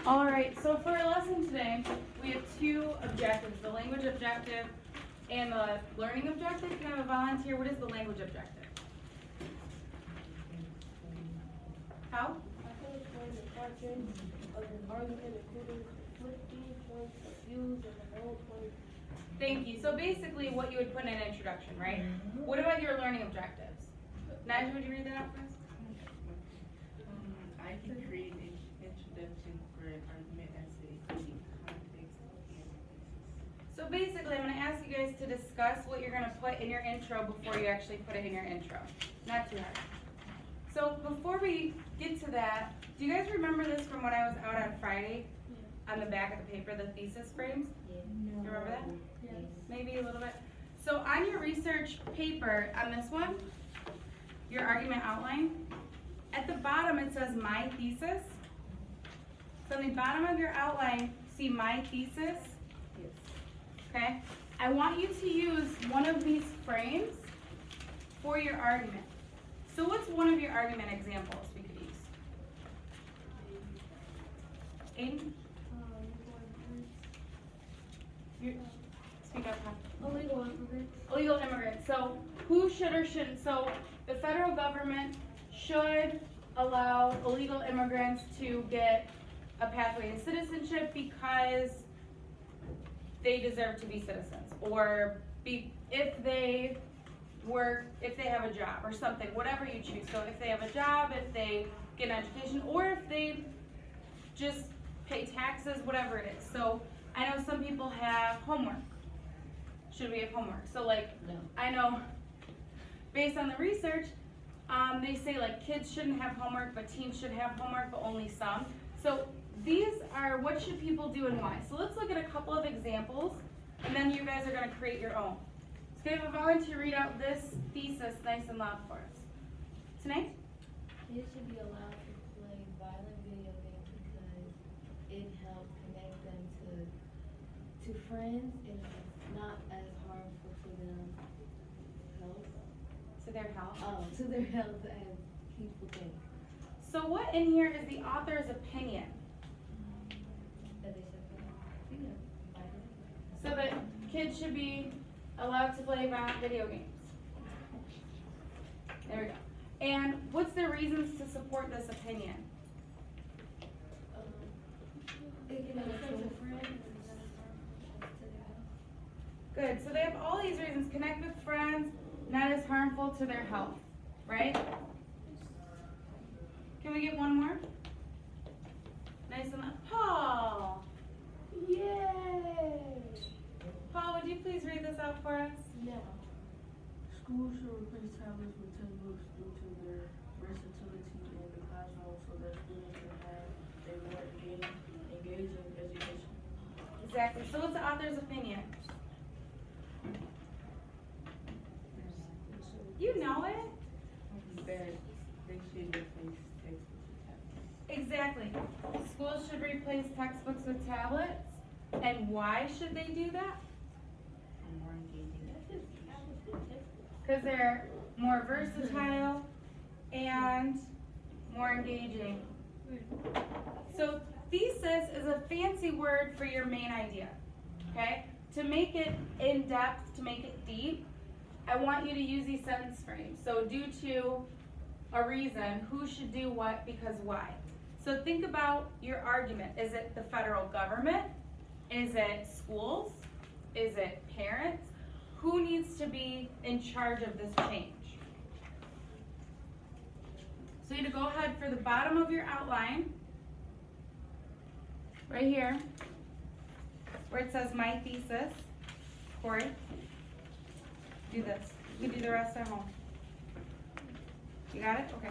All right, so for our lesson today, we have two objectives, the language objective and the learning objective. Can I have a volunteer? What is the language objective? How? I can explain the content of an argument, including conflicting points of views and the whole point. Thank you. So basically what you would put in an introduction, right? What about your learning objectives? Naja, would you read that out for us? I can create an introduction for an argument as to including context and So basically, I'm going to ask you guys to discuss what you're going to put in your intro before you actually put it in your intro. Not too hard. So before we get to that, do you guys remember this from when I was out on Friday? On the back of the paper, the thesis frames? Do you remember that? Yes. Maybe a little bit. So on your research paper, on this one, your argument outline, at the bottom it says my thesis. So on the bottom of your outline, see my thesis? Okay? I want you to use one of these frames for your argument. So what's one of your argument examples we could use? Aiden? Speak up, huh? Illegal immigrants. Illegal immigrants. So who should or shouldn't? So the federal government should allow illegal immigrants to get a pathway to citizenship because they deserve to be citizens, or if they have a job or something, whatever you choose. So if they have a job, if they get an education, or if they just pay taxes, whatever it is. So I know some people have homework. Should we have homework? So like, No. I know based on the research, they say like kids shouldn't have homework, but teens should have homework, but only some. So these are what should people do and why. So let's look at a couple of examples, and then you guys are going to create your own. So we have a volunteer read out this thesis nice and loud for us. Tonight? Kids should be allowed to play violent video games because it helps connect them to friends and it's not as harmful to them health. To their health. To their health as people think. So what in here is the author's opinion? That they should play violent. So that kids should be allowed to play violent video games. There we go. And what's their reasons to support this opinion? It can affect a friend and to their health. Good. So they have all these reasons. Connect with friends, not as harmful to their health, right? Can we get one more? Nice and loud. Paul! Yay! Paul, would you please read this out for us? Yeah. Schools should replace tablets with textbooks due to their versatility in the classroom so that students can have a more engaging education. Exactly. So what's the author's opinion? You know it? that they should replace textbooks with tablets. Exactly. Schools should replace textbooks with tablets. And why should they do that? And more engaging. Because they're more versatile and more engaging. So thesis is a fancy word for your main idea, okay? To make it in-depth, to make it deep, I want you to use these sentence frames. So due to a reason, who should do what, because why. So think about your argument. Is it the federal government? Is it schools? Is it parents? Who needs to be in charge of this change? So you need to go ahead for the bottom of your outline, right here, where it says my thesis. Corey, do this. You can do the rest at home. You got it? Okay.